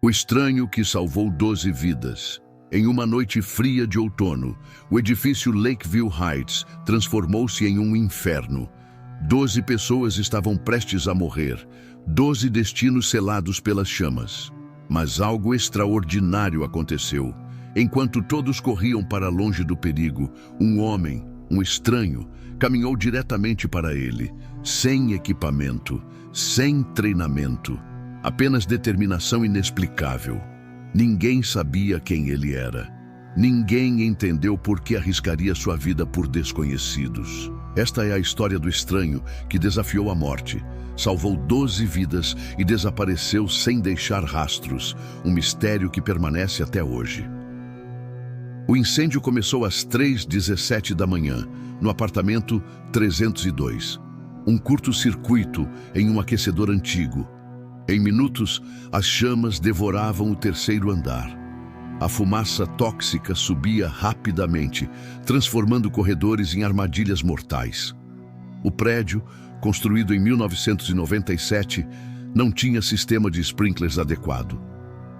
O estranho que salvou 12 vidas. Em uma noite fria de outono, o edifício Lakeview Heights transformou-se em um inferno. 12 pessoas estavam prestes a morrer, 12 destinos selados pelas chamas. Mas algo extraordinário aconteceu. Enquanto todos corriam para longe do perigo, um homem, um estranho, caminhou diretamente para ele, sem equipamento, sem treinamento, apenas determinação inexplicável. Ninguém sabia quem ele era. Ninguém entendeu por que arriscaria sua vida por desconhecidos. Esta é a história do estranho que desafiou a morte, salvou 12 vidas e desapareceu sem deixar rastros, um mistério que permanece até hoje. O incêndio começou às 3h17 da manhã, no apartamento 302. Um curto-circuito em um aquecedor antigo. Em minutos, as chamas devoravam o terceiro andar. A fumaça tóxica subia rapidamente, transformando corredores em armadilhas mortais. O prédio, construído em 1997, não tinha sistema de sprinklers adequado.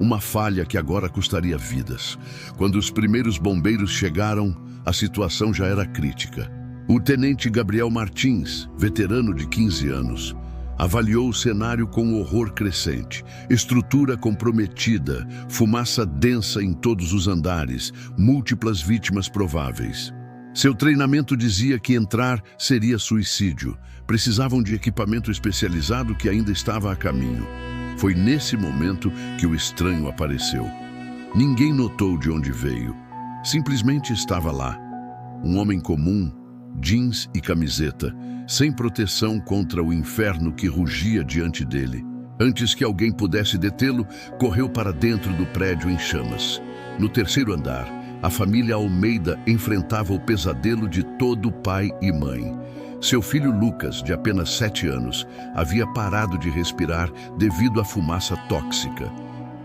Uma falha que agora custaria vidas. Quando os primeiros bombeiros chegaram, a situação já era crítica. O tenente Gabriel Martins, veterano de 15 anos, avaliou o cenário com horror crescente. Estrutura comprometida, fumaça densa em todos os andares, múltiplas vítimas prováveis. Seu treinamento dizia que entrar seria suicídio. Precisavam de equipamento especializado que ainda estava a caminho. Foi nesse momento que o estranho apareceu. Ninguém notou de onde veio. Simplesmente estava lá. Um homem comum, jeans e camiseta, sem proteção contra o inferno que rugia diante dele. Antes que alguém pudesse detê-lo, correu para dentro do prédio em chamas. No terceiro andar, a família Almeida enfrentava o pesadelo de todo pai e mãe. Seu filho Lucas, de apenas 7 anos, havia parado de respirar devido à fumaça tóxica.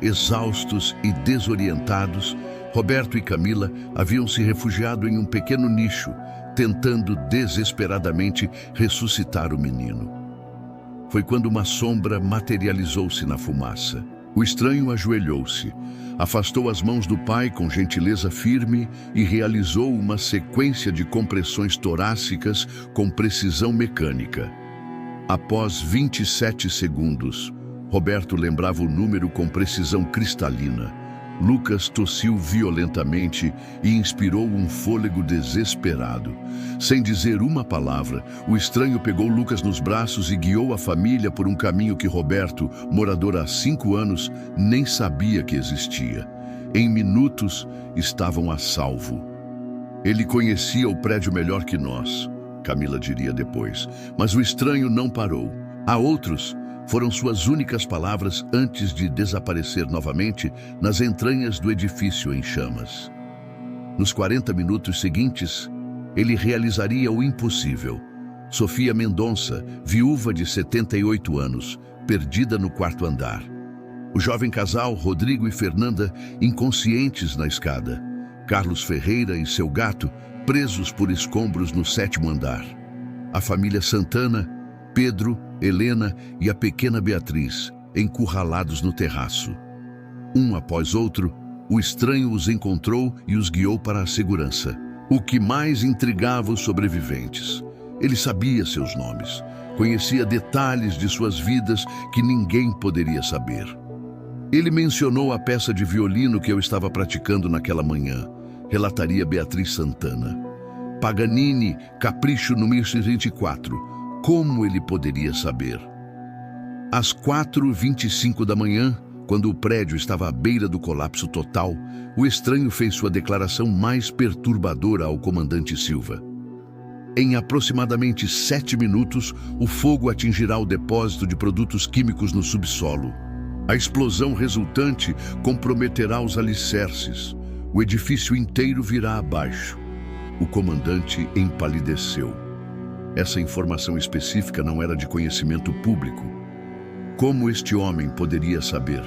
Exaustos e desorientados, Roberto e Camila haviam se refugiado em um pequeno nicho, tentando desesperadamente ressuscitar o menino. Foi quando uma sombra materializou-se na fumaça. O estranho ajoelhou-se, afastou as mãos do pai com gentileza firme e realizou uma sequência de compressões torácicas com precisão mecânica. Após 27 segundos, Roberto lembrava o número com precisão cristalina. Lucas tossiu violentamente e inspirou um fôlego desesperado. Sem dizer uma palavra, o estranho pegou Lucas nos braços e guiou a família por um caminho que Roberto, morador há 5 anos, nem sabia que existia. Em minutos, estavam a salvo. Ele conhecia o prédio melhor que nós, Camila diria depois, mas o estranho não parou. Há outros. Foram suas únicas palavras antes de desaparecer novamente nas entranhas do edifício em chamas. Nos 40 minutos seguintes, ele realizaria o impossível. Sofia Mendonça, viúva de 78 anos, perdida no 4º andar. O jovem casal, Rodrigo e Fernanda, inconscientes na escada. Carlos Ferreira e seu gato, presos por escombros no 7º andar. A família Santana, Pedro, Helena e a pequena Beatriz, encurralados no terraço. Um após outro, o estranho os encontrou e os guiou para a segurança. O que mais intrigava os sobreviventes. Ele sabia seus nomes, conhecia detalhes de suas vidas que ninguém poderia saber. Ele mencionou a peça de violino que eu estava praticando naquela manhã, relataria Beatriz Santana. Paganini, Capricho no 1024. Como ele poderia saber? Às 4h25 da manhã, quando o prédio estava à beira do colapso total, o estranho fez sua declaração mais perturbadora ao comandante Silva. Em aproximadamente 7 minutos, o fogo atingirá o depósito de produtos químicos no subsolo. A explosão resultante comprometerá os alicerces. O edifício inteiro virá abaixo. O comandante empalideceu. Essa informação específica não era de conhecimento público. Como este homem poderia saber?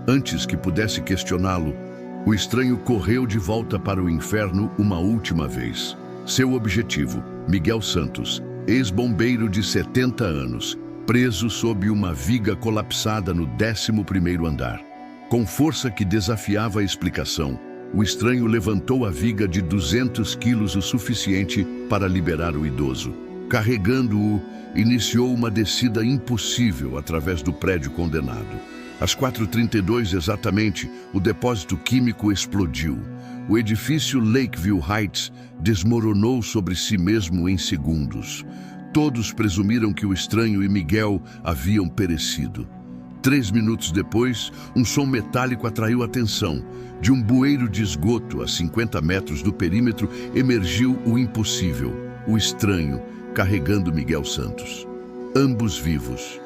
Antes que pudesse questioná-lo, o estranho correu de volta para o inferno uma última vez. Seu objetivo, Miguel Santos, ex-bombeiro de 70 anos, preso sob uma viga colapsada no 11º andar. Com força que desafiava a explicação, o estranho levantou a viga de 200 quilos, o suficiente para liberar o idoso. Carregando-o, iniciou uma descida impossível através do prédio condenado. Às 4h32 exatamente, o depósito químico explodiu. O edifício Lakeview Heights desmoronou sobre si mesmo em segundos. Todos presumiram que o estranho e Miguel haviam perecido. 3 minutos depois, um som metálico atraiu a atenção. De um bueiro de esgoto a 50 metros do perímetro emergiu o impossível, o estranho, carregando Miguel Santos. Ambos vivos.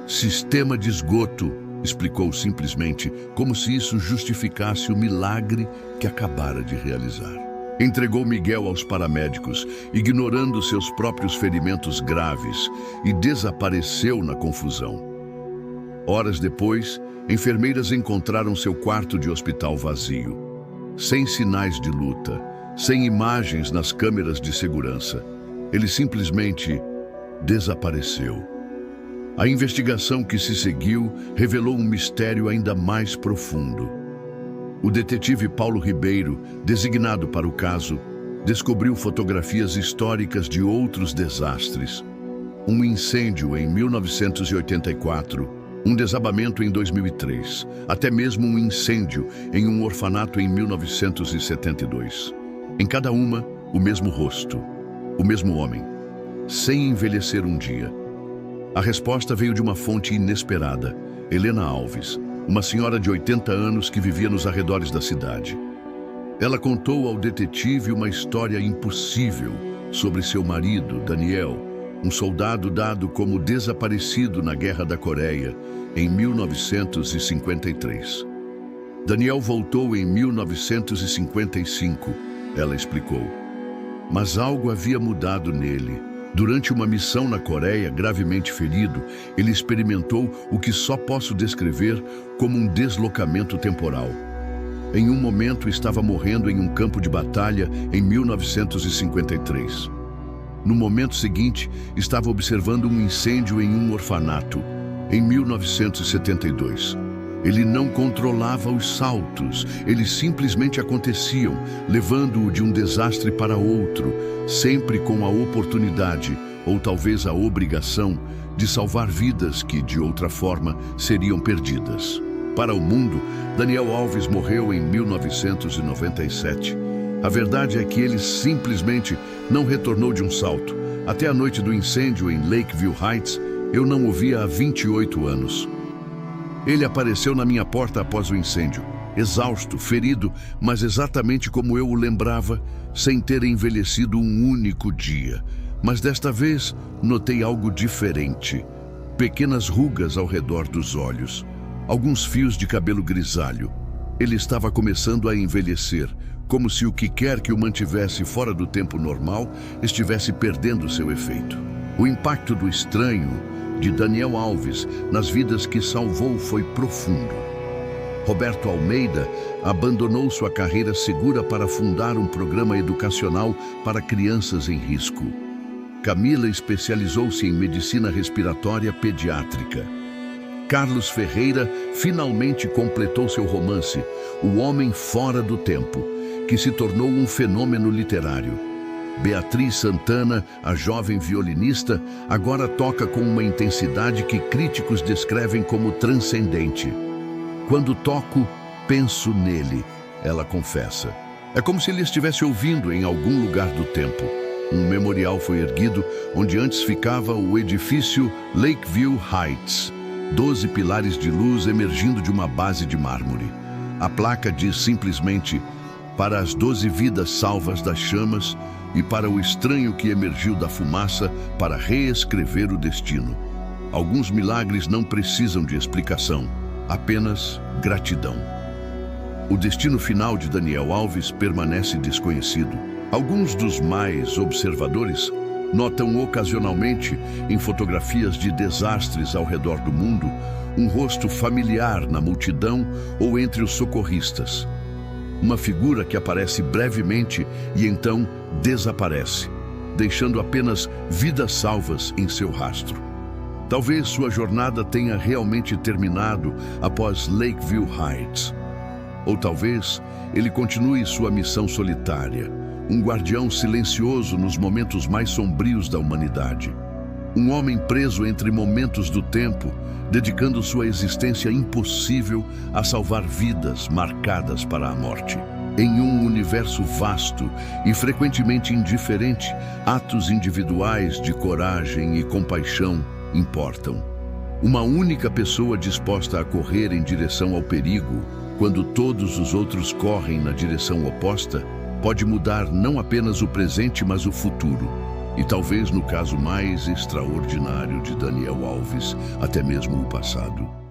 Sistema de esgoto, explicou simplesmente, como se isso justificasse o milagre que acabara de realizar. Entregou Miguel aos paramédicos, ignorando seus próprios ferimentos graves, e desapareceu na confusão. Horas depois, enfermeiras encontraram seu quarto de hospital vazio. Sem sinais de luta, sem imagens nas câmeras de segurança. Ele simplesmente desapareceu. A investigação que se seguiu revelou um mistério ainda mais profundo. O detetive Paulo Ribeiro, designado para o caso, descobriu fotografias históricas de outros desastres. Um incêndio em 1984, um desabamento em 2003, até mesmo um incêndio em um orfanato em 1972. Em cada uma, o mesmo rosto, o mesmo homem, sem envelhecer um dia. A resposta veio de uma fonte inesperada, Helena Alves, uma senhora de 80 anos que vivia nos arredores da cidade. Ela contou ao detetive uma história impossível sobre seu marido, Daniel, um soldado dado como desaparecido na Guerra da Coreia, em 1953. Daniel voltou em 1955, ela explicou. Mas algo havia mudado nele. Durante uma missão na Coreia, gravemente ferido, ele experimentou o que só posso descrever como um deslocamento temporal. Em um momento estava morrendo em um campo de batalha em 1953. No momento seguinte, estava observando um incêndio em um orfanato, em 1972. Ele não controlava os saltos, eles simplesmente aconteciam, levando-o de um desastre para outro, sempre com a oportunidade, ou talvez a obrigação, de salvar vidas que, de outra forma, seriam perdidas. Para o mundo, Daniel Alves morreu em 1997. A verdade é que ele simplesmente não retornou de um salto. Até a noite do incêndio em Lakeview Heights, eu não o via há 28 anos. Ele apareceu na minha porta após o incêndio, exausto, ferido, mas exatamente como eu o lembrava, sem ter envelhecido um único dia. Mas desta vez, notei algo diferente. Pequenas rugas ao redor dos olhos, alguns fios de cabelo grisalho. Ele estava começando a envelhecer, como se o que quer que o mantivesse fora do tempo normal estivesse perdendo seu efeito. O impacto do estranho de Daniel Alves nas vidas que salvou foi profundo. Roberto Almeida abandonou sua carreira segura para fundar um programa educacional para crianças em risco. Camila especializou-se em medicina respiratória pediátrica. Carlos Ferreira finalmente completou seu romance, O Homem Fora do Tempo, que se tornou um fenômeno literário. Beatriz Santana, a jovem violinista, agora toca com uma intensidade que críticos descrevem como transcendente. Quando toco, penso nele, ela confessa. É como se ele estivesse ouvindo em algum lugar do tempo. Um memorial foi erguido onde antes ficava o edifício Lakeview Heights, 12 pilares de luz emergindo de uma base de mármore. A placa diz simplesmente: para as 12 vidas salvas das chamas e para o estranho que emergiu da fumaça para reescrever o destino. Alguns milagres não precisam de explicação, apenas gratidão. O destino final de Daniel Alves permanece desconhecido. Alguns dos mais observadores notam ocasionalmente, em fotografias de desastres ao redor do mundo, um rosto familiar na multidão ou entre os socorristas. Uma figura que aparece brevemente e então desaparece, deixando apenas vidas salvas em seu rastro. Talvez sua jornada tenha realmente terminado após Lakeview Heights. Ou talvez ele continue sua missão solitária, um guardião silencioso nos momentos mais sombrios da humanidade. Um homem preso entre momentos do tempo, dedicando sua existência impossível a salvar vidas marcadas para a morte. Em um universo vasto e frequentemente indiferente, atos individuais de coragem e compaixão importam. Uma única pessoa disposta a correr em direção ao perigo, quando todos os outros correm na direção oposta, pode mudar não apenas o presente, mas o futuro. E talvez, no caso mais extraordinário de Daniel Alves, até mesmo o passado.